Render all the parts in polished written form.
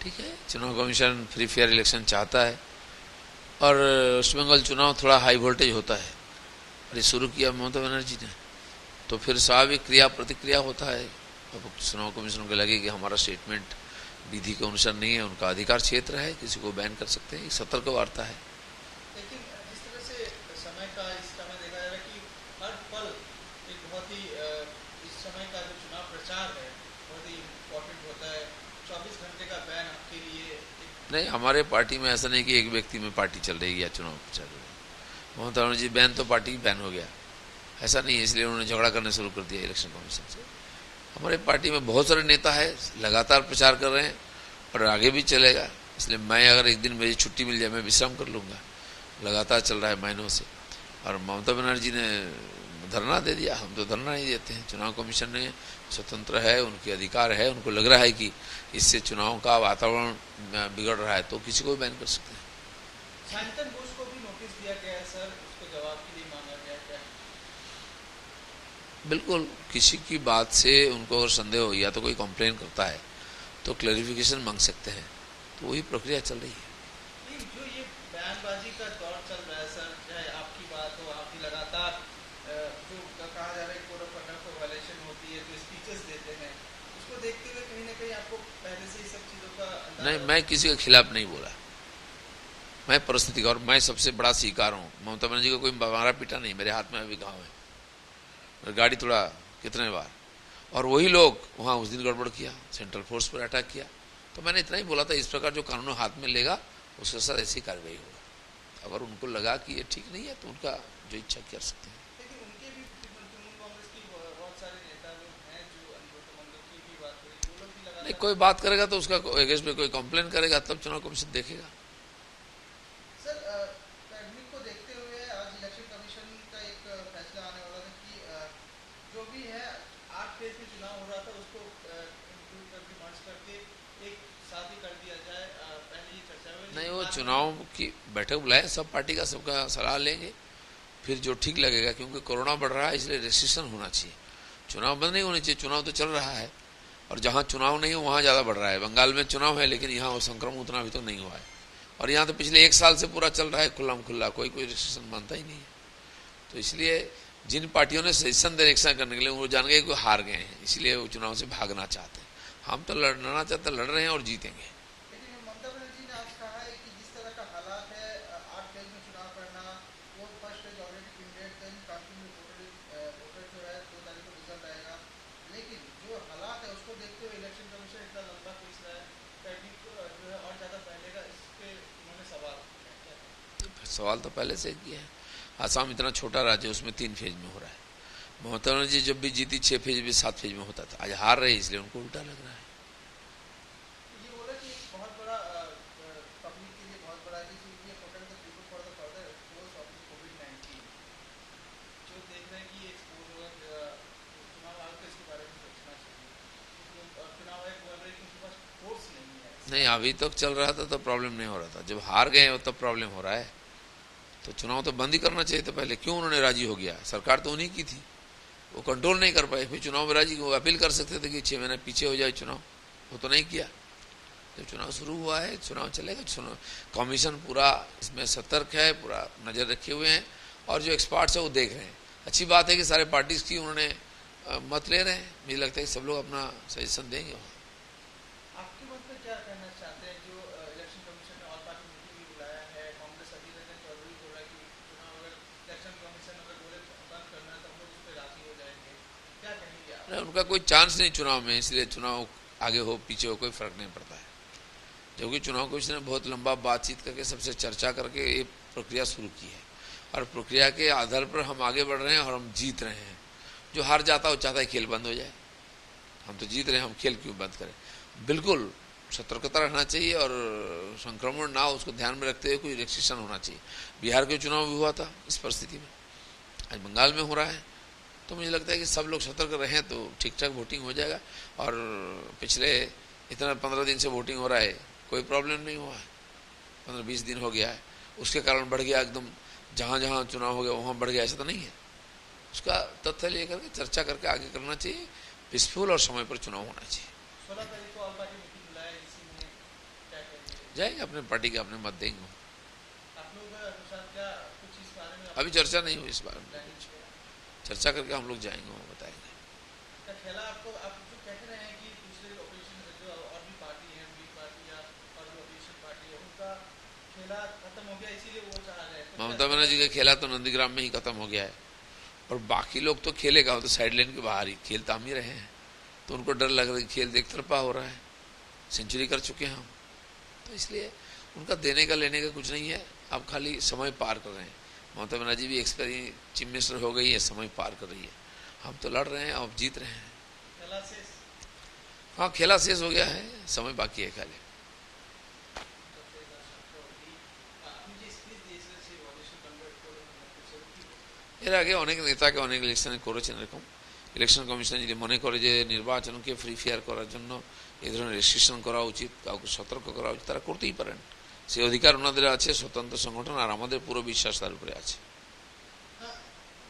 ठीक है, चुनाव कमीशन फ्री फेयर इलेक्शन चाहता है और वेस्ट बंगाल चुनाव थोड़ा हाई वोल्टेज होता है और ये शुरू किया ममता बनर्जी ने, तो फिर स्वाभाविक क्रिया प्रतिक्रिया होता है। अब चुनाव कमीशन को लगे कि हमारा स्टेटमेंट विधि के अनुसार नहीं है, उनका अधिकार क्षेत्र है, किसी को बैन कर सकते हैं, एक सतर्क वार्ता है। लेकिन जिस तरह से समय का इस समय देखा जा रहा है कि हर पल एक बहुत ही इस समय का जो चुनाव प्रचार है बहुत ही इम्पोर्टेंट होता है। 24 घंटे का बैन आपके लिए नहीं, हमारे पार्टी में ऐसा नहीं कि एक व्यक्ति में पार्टी चल रही है या चुनाव प्रचार हो रहा है। ममता बनर्जी बैन तो पार्टी बैन हो गया, ऐसा नहीं है, इसलिए उन्होंने झगड़ा करना शुरू कर दिया इलेक्शन कमीशन से। हमारे पार्टी में बहुत सारे नेता है, लगातार प्रचार कर रहे हैं और आगे भी चलेगा। इसलिए मैं अगर एक दिन मेरी छुट्टी मिल जाए मैं विश्राम कर लूँगा, लगातार चल रहा है महीनों से। और ममता बनर्जी ने धरना दे दिया, हम तो धरना नहीं देते हैं। चुनाव कमीशन ने स्वतंत्र है, उनके अधिकार है, उनको लग रहा है कि इससे चुनाव का वातावरण बिगड़ रहा है तो किसी को भी बैन कर सकते हैं। सैंटन बोस को भी नोटिस दिया गया है सर, उसको जवाब के लिए मांगा गया क्या? बिल्कुल, किसी की बात से उनको अगर संदेह हो या तो कोई कंप्लेन करता है तो क्लैरिफिकेशन मांग सकते हैं, तो वही प्रक्रिया चल रही है। जो ये बयानबाजी का दौर चल रहा है सर, चाहे आपकी बात हो, आप भी लगातार जो कहा जा रहा है कोड ऑफ कंडक्ट पर वायलेशन होती है, जो स्पीचेस देते हैं, उसको देखते हुए कहीं ना कहीं आपको पहले से ही सब चीज़ों का नहीं, मैं किसी के खिलाफ नहीं बोला, मैं परिस्थिति का, और मैं सबसे बड़ा शिकार हूँ। ममता बनर्जी को कोई मारा पीटा नहीं, मेरे हाथ में अभी घाव है, गाड़ी तोड़ा कितने बार, और वही लोग वहाँ उस दिन गड़बड़ किया, सेंट्रल फोर्स पर अटैक किया। तो मैंने इतना ही बोला था, इस प्रकार जो कानून हाथ में लेगा उसके साथ ऐसी कार्रवाई होगा। अगर उनको लगा कि ये ठीक नहीं है तो उनका जो इच्छा कर सकते हैं। लेकिन उनके भी तृणमूल कांग्रेस की बहुत सारे नेता लोग हैं जो अनुब्रत मंडल की भी बात करें, वो लोग भी लगातार नहीं, कोई बात करेगा तो उसका अगेंस्ट में कोई कंप्लेन करेगा तब चुनाव कमीशन देखेगा। सर पैंडेमिक को देखते हुए आज इलेक्शन कमीशन का एक फैसला आने वाला था कि जो भी है 8 फेज में चुनाव हो रहा था उसको इंक्लूड करके मर्ज करके एक साथ ही कर दिया जाए। पहले ये चर्चा हुई नहीं, वो चुनाव की बैठक बुलाए, सब पार्टी का सबका सलाह लेंगे, फिर जो ठीक लगेगा, क्योंकि कोरोना बढ़ रहा है इसलिए रेस्ट्रिक्शन होना चाहिए। चुनाव बंद नहीं होने चाहिए, चुनाव तो चल रहा है, और जहाँ चुनाव नहीं हो वहाँ ज़्यादा बढ़ रहा है। बंगाल में चुनाव है लेकिन यहाँ संक्रमण उतना अभी तो नहीं हुआ है, और यहाँ तो पिछले 1 साल से पूरा चल रहा है खुल्ला खुल्ला, कोई रेस्ट्रिक्शन मानता ही नहीं है। तो इसलिए जिन पार्टियों ने सजेशन डायरेक्शन करने के लिए वो जान गए कि हार गए हैं, इसलिए वो चुनाव से भागना चाहते हैं। हम तो लड़ना चाहते, लड़ रहे हैं और जीतेंगे। लेकिन ममता बनर्जी ने आज कहा है कि जिस तरह का हालात है 8 फेज में चुनाव करना, वो first phase already ended, then counting voter जो है 2 तारीख को रिजल्ट आएगा। लेकिन जो हालात है उसको देखते हुए इलेक्शन कमीशन इतना लंबा खींच रहा है, पैंडेमिक जो है और ज़्यादा फैलेगा, इस पे उन्होंने सवाल किया। सवाल तो पहले से किया है, आसाम इतना छोटा राज्य उसमें 3 फेज में हो रहा है। ममता बनर्जी जब भी जीती 6 फेज में 7 फेज में होता था, आज हार रहे इसलिए उनको उल्टा लग रहा है। ये बोला कि एक बहुत बड़ा पब्लिक के लिए बहुत बड़ा है कि ये protect the people for the further expose of कोविड-19 जो देख रहे हैं कि ये एक्सपोज होगा। चुनाव आयोग को इसके बारे में सोचना चाहिए, चुनाव आयोग बोल रहे हैं कि उनके पास फोर्स नहीं है। नहीं, अभी तक चल रहा था तो प्रॉब्लम नहीं हो रहा था, जब हार गए हो तब प्रॉब्लम हो रहा है। तो चुनाव तो बंद ही करना चाहिए था पहले, क्यों उन्होंने राजी हो गया? सरकार तो उन्हीं की थी, वो कंट्रोल नहीं कर पाए, फिर चुनाव में राजी, वो अपील कर सकते थे कि 6 महीने पीछे हो जाए चुनाव, वो तो नहीं किया। जब चुनाव शुरू हुआ है चुनाव चलेगा। चुनाव कमीशन पूरा इसमें सतर्क है, पूरा नज़र रखे हुए हैं, और जो एक्सपर्ट्स है वो देख रहे हैं। अच्छी बात है कि सारे पार्टीज़ की उन्होंने मत ले रहे हैं, मुझे लगता है कि सब लोग अपना सजेशन देंगे। आपके मत में क्या कहना चाहते हैं जो इलेक्शन कमीशन ने ऑल पार्टी मीटिंग भी बुलाया है, कांग्रेस अधीर रंजन चौधरी बोल रहा है कि चुनाव अगर इलेक्शन कमीशन अगर बोले बंद करना है तो हम लोग उस पर राजी हो जाएंगे, क्या कहेंगे आप? नहीं, उनका कोई चांस नहीं चुनाव में, इसलिए चुनाव आगे हो पीछे हो कोई फर्क नहीं पड़ता है। जबकि चुनाव कमीशन ने बहुत लंबा बातचीत करके सबसे चर्चा करके ये प्रक्रिया शुरू की है, और प्रक्रिया के आधार पर हम आगे बढ़ रहे हैं और हम जीत रहे हैं। जो हार जाता है वो चाहता है खेल बंद हो जाए, हम तो जीत रहे हैं, हम खेल क्यों बंद करें? बिल्कुल सतर्कता रहना चाहिए, और संक्रमण ना हो उसको ध्यान में रखते हुए कोई रेस्ट्रिक्शन होना चाहिए। बिहार के चुनाव भी हुआ था इस परिस्थिति में, आज बंगाल में हो रहा है, तो मुझे लगता है कि सब लोग सतर्क रहें तो ठीक ठाक वोटिंग हो जाएगा। और पिछले इतना 15 दिन से वोटिंग हो रहा है, कोई प्रॉब्लम नहीं हुआ है, 15-20 दिन हो गया है, उसके कारण बढ़ गया एकदम, जहाँ जहाँ चुनाव हो गया वहाँ बढ़ गया, ऐसा तो नहीं है। उसका तथ्य लेकर के चर्चा करके आगे करना चाहिए, पीसफुल और समय पर चुनाव होना चाहिए। 16 तारीख को ऑल पार्टी मीटिंग बुलाया इसी में जाएंगे, अपने पार्टी का अपने मत देंगे। आप लोगों के अनुसार क्या कुछ इस बारे में अभी चर्चा नहीं हुई इस बारे में, प्लानिंग कुछ किया? चर्चा करके हम लोग जाएंगे, वो बताएंगे। क्या खेला आपको, आप जो कह रहे हैं कि दूसरे ऑपोजिशन जो और भी पार्टी है, बी पार्टी या और भी ऑपोजिशन पार्टी है, उनका खेला खत्म हो गया इसीलिए वो चाह रहे हैं, तो क्या ममता बनर्जी का खेला तो नंदीग्राम में ही खत्म हो गया है, और बाकी लोग तो खेलेगा, वो तो साइड लाइन के बाहर ही, खेल तो हम ही रहे हैं, तो उनको डर लग रहा है खेल एक तरफा हो रहा है, सेंचुरी कर चुके हैं हम, तो इसलिए उनका देने का लेने का कुछ नहीं है, अब खाली समय पार कर रहे हैं। ममता बनर्जी भी एक्सपीरियंस चीफ मिनिस्टर हो गई है, समय पार कर रही है, हम तो लड़ रहे हैं और जीत रहे हैं। खेला से हाँ, खेला शेष हो गया है, समय बाकी है खाली। আপনি যে স্পিচ দিয়েছিলেন সেই ভলিউশন কনভার্ট করে এর আগে অনেক নেতাকে অনেক ইলেকশনে করেছেন এরকম। ইলেকশন কমিশন যদি মনে করে যে নির্বাচনকে ফ্রি ফেয়ার করার জন্য এই ধরনের রেস্ট্রিকশন করা উচিত, কাউকে সতর্ক করা উচিত, তারা করতেই পারেন, সেই অধিকার ওনাদের আছে, স্বতন্ত্র সংগঠন, আর আমাদের পুরো বিশ্বাস তার উপরে আছে।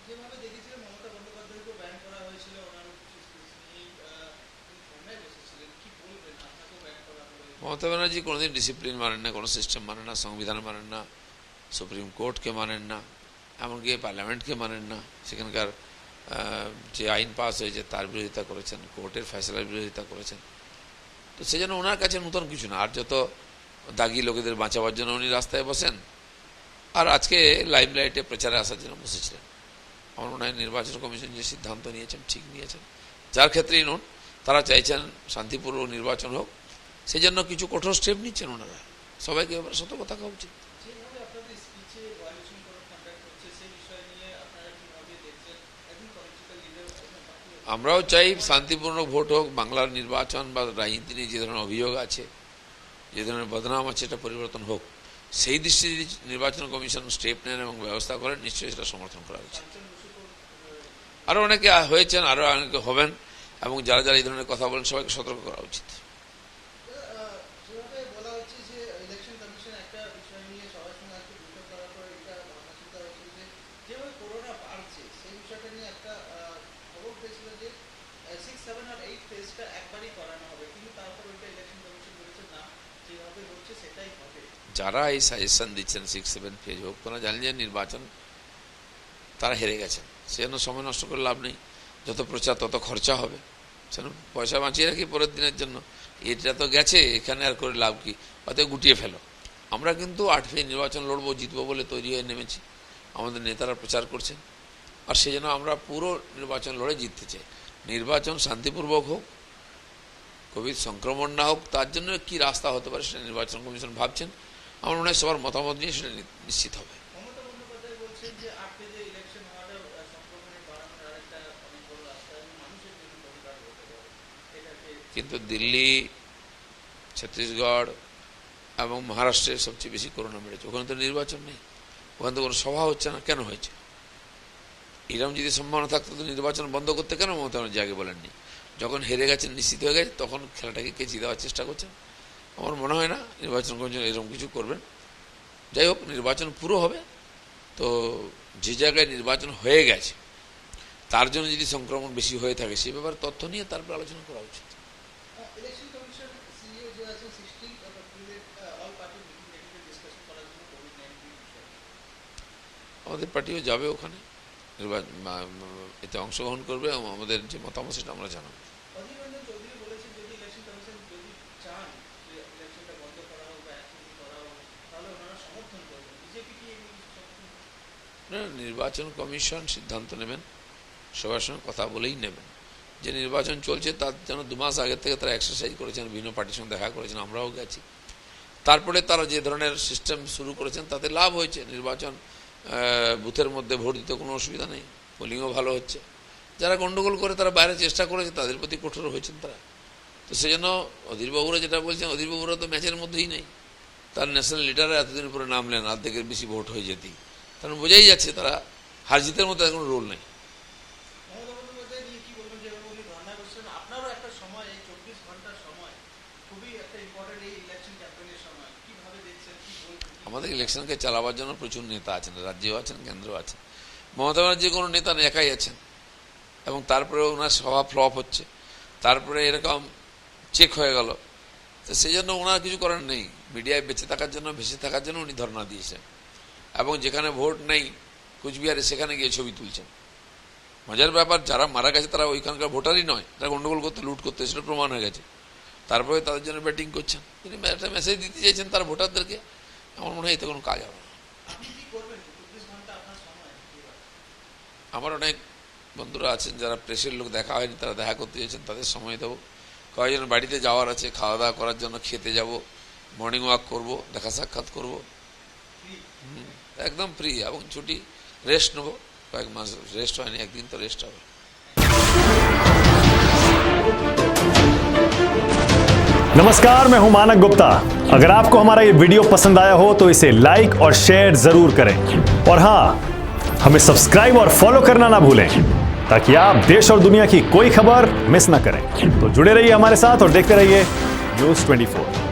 যেভাবে দেখেছিলাম মমতা বন্দ্যোপাধ্যায়কে ব্যান করা হয়েছিল ওনার কিছু স্পিচ নিয়ে, তিনি ধর্নায় বসেছিলেন, কি বলবেন, আপনাকেও ব্যান করা হলো? মমতা ব্যানার্জি কোনোদিন ডিসিপ্লিন মানেন না, কোনো সিস্টেম মানেন না, সংবিধান মানেন না, সুপ্রিম কোর্টকে মানেন না, এমনকি পার্লামেন্টকে মানেন না, সেখানকার যে আইন পাস হয়েছে তার বিরোধিতা করেছেন, কোর্টের ফয়সালার বিরোধিতা করেছেন, তো সেজন্য ওনার কাছে নতুন কিছু না। আর যত দাগি লোকেদের বাঁচাবার জন্য উনি রাস্তায় বসেন, আর আজকে লাইমলাইটে প্রচারে আসার জন্য বসেছিলেন। আমার মনে হয় নির্বাচন কমিশন যে সিদ্ধান্ত নিয়েছেন ঠিক নিয়েছেন, যার ক্ষেত্রেই নুন, তারা চাইছেন শান্তিপূর্বক নির্বাচন হোক, সেই জন্য কিছু কঠোর স্টেপ নিচ্ছেন ওনারা, সবাইকে এবার সতর্ক থাকা উচিত। যেভাবে আপনাদের স্পিচে ভলিউশন কন্ডাক্ট হচ্ছে সেই বিষয় নিয়ে আপনারা কিভাবে দেখছেন, একজন পলিটিক্যাল লিডার আমরাও চাই শান্তিপূর্ণ ভোট হোক, বাংলার নির্বাচন বা রাজনীতি নিয়ে যে ধরনের অভিযোগ আছে, যে ধরনের বদনাম আছে, এটা পরিবর্তন হোক, সেই দৃষ্টি যদি নির্বাচন কমিশন স্টেপ নেন এবং ব্যবস্থা করেন, নিশ্চয়ই সেটা সমর্থন করা উচিত। আরও অনেকে হয়েছেন, আরও অনেকে হবেন, এবং যারা যারা এই ধরনের কথা বলেন সবাইকে সতর্ক করা উচিত। যেভাবে বলা হচ্ছে যে ইলেকশন কমিশন একটা বিষয় নিয়ে সবার সঙ্গে আজকে বৈঠক করার পর এটা ভাবনা চিন্তা হয়েছিল যে যেভাবে করোনা বাড়ছে সেই বিষয়টা নিয়ে একটা খবর পেয়েছিল যে 6, 7 আর 8 ফেজটা একবারই করানো হবে, কিন্তু তারপর ওইটা ইলেকশন কমিশন বলেছে না, যেভাবে হচ্ছে সেটাই হবে। যারা এই সাজেশন দিচ্ছেন 6-7 ফেজ হোক, তারা জানেন যে নির্বাচন তারা হেরে গেছেন, সেজন্য সময় নষ্ট করে লাভ নেই, যত প্রচার তত খরচা হবে, সেজন্য পয়সা বাঁচিয়ে রাখি পরের দিনের জন্য, এটা তো গেছে, এখানে আর করে লাভ কি, অতএব গুটিয়ে ফেলো। আমরা কিন্তু 8 ফেজ নির্বাচন লড়বো, জিতবো বলে তৈরি হয়ে নেমেছি, আমাদের নেতারা প্রচার করছেন, আর সেই জন্য আমরা পুরো নির্বাচন লড়ে জিততে চাই। নির্বাচন শান্তিপূর্বক হোক, কোভিড সংক্রমণ না হোক, তার জন্য কি রাস্তা হতে পারে সেটা নির্বাচন কমিশন ভাবছেন, আমার মনে হয় সবার মতামত নিয়ে সেটা নিশ্চিত হবে। মমতা বন্দ্যোপাধ্যায় বলছেন যে 8 ফেজে ইলেকশন হওয়াটা সংক্রমণের বাড়ানোর আরেকটা অনেক বড় রাস্তা এবং মানুষের জন্য দরকার হতে পারে এটাকে। কিন্তু দিল্লি, ছত্তিশগড় এবং মহারাষ্ট্রে সবচেয়ে বেশি করোনা বেড়েছে, ওখানে তো নির্বাচন নেই, ওখানে তো কোনো সভা হচ্ছে না, কেন হয়েছে? এরকম যদি সম্ভাবনা থাকতো তো নির্বাচন বন্ধ করতে কেন মমতা ব্যানার্জি আগে বলেননি? যখন হেরে গেছেন, নিশ্চিত হয়ে গেছে, তখন খেলাটাকে কেচি দেওয়ার চেষ্টা করছেন। আমার মনে হয় না নির্বাচন কমিশন এরকম কিছু করবেন। যাই হোক, নির্বাচন পুরো হবে, তো যে জায়গায় নির্বাচন হয়ে গেছে তার জন্য যদি সংক্রমণ বেশি হয়ে থাকে সে ব্যাপারে তথ্য নিয়ে তারপর আলোচনা করা উচিত। ইলেকশন কমিশন সিইও যে আছে 16 এপ্রিলে all party meeting dedicate discussion করার জন্য কোভিড-19 বিষয়ে আমাদের পার্টিও যাবে ওখানে, এতে অংশগ্রহণ করবে এবং আমাদের যে মতামত সেটা আমরা জানাবো। অধীর রঞ্জন চৌধুরী বলেছেন যদি ইলেকশন কমিশন যদি চান যে ইলেকশনটা বন্ধ করা হোক বা অ্যাক্টিভিটি করা হোক তাহলে ওনারা সমর্থন করবেন, বিজেপি কি এই সমর্থন? না, নির্বাচন কমিশন সিদ্ধান্ত নেবেন, সবার সঙ্গে কথা বলেই নেবেন। যে নির্বাচন চলছে তার যেন 2 মাস আগের থেকে তারা এক্সারসাইজ করেছেন, বিভিন্ন পার্টির সঙ্গে দেখা করেছেন, আমরাও গেছি, তারপরে তারা যে ধরনের সিস্টেম শুরু করেছেন তাতে লাভ হয়েছে। নির্বাচন বুথের মধ্যে ভোট দিতে কোনো অসুবিধা নেই, পোলিংও ভালো হচ্ছে। যারা গণ্ডগোল করে তারা বাইরে চেষ্টা করেছে, তাদের প্রতি কঠোর হয়েছেন তারা। তো সেজন্য অধীরবাবুরা যেটা বলছেন, অধীরবাবুরা তো ম্যাচের মধ্যেই নেই, তার ন্যাশনাল লিডাররা এতদিন পরে নামলেন, অর্ধেকের বেশি ভোট হয়ে যেতেই, কারণ বোঝাই যাচ্ছে তারা হার জিতের মধ্যে কোনো রোল নেই। মমতা বন্দ্যোপাধ্যায় নিয়ে কি বলবেন, যেভাবে উনি ধর্ণা করছেন, আপনারও একটা সময় এই 24 ঘন্টার সময় খুবই একটা ইম্পর্টেন্ট এই ইলেকশন ক্যাম্পেইনের সময়, কিভাবে দেখছেন, কি বলবেন? আমাদের ইলেকশনকে চালাবার জন্য প্রচুর নেতা আছেন, রাজ্যেও আছেন, কেন্দ্রেও আছেন। মমতা ব্যানার্জি কোনো নেতা একাই আছেন, এবং তারপরে ওনার সভা ফ্লপ হচ্ছে, তারপরে এরকম চেক হয়ে গেল, তো সেই জন্য ওনার কিছু করার নেই, মিডিয়ায় বেঁচে থাকার জন্য ভেসে থাকার জন্য উনি ধর্ণা দিয়েছেন, এবং যেখানে ভোট নেই কুচবিহারে সেখানে গিয়ে ছবি তুলছেন। মজার ব্যাপার, যারা মারা গেছে তারা ওইখানকার ভোটারই নয়, তারা গন্ডগোল করতে লুট করতে সেটা প্রমাণ হয়ে গেছে, তারপরে তাদের জন্য ব্যাটিং করছেন। তিনি একটা মেসেজ দিতে চাইছেন তার ভোটারদেরকে, আমার মনে হয় এতে কোনো কাজ হবে না। আমার অনেক বন্ধুরা আছেন যারা প্রেসের লোক, দেখা হয়নি, তারা দেখা করতে চাইছেন, তাদের সময় দেবো। কয়েকজন বাড়িতে যাওয়ার আছে, খাওয়া দাওয়া করার জন্য, খেতে যাব, মর্নিং ওয়াক করব, দেখা সাক্ষাৎ করব, একদম ফ্রি এবং ছুটি, রেস্ট নেবো। কয়েক মাস রেস্ট হয়নি, একদিন তো রেস্ট হবে। नमस्कार, मैं हूं मानक गुप्ता। अगर आपको हमारा ये वीडियो पसंद आया हो तो इसे लाइक और शेयर जरूर करें, और हाँ, हमें सब्सक्राइब और फॉलो करना ना भूलें ताकि आप देश और दुनिया की कोई खबर मिस ना करें। तो जुड़े रहिए हमारे साथ और देखते रहिए न्यूज़ 24।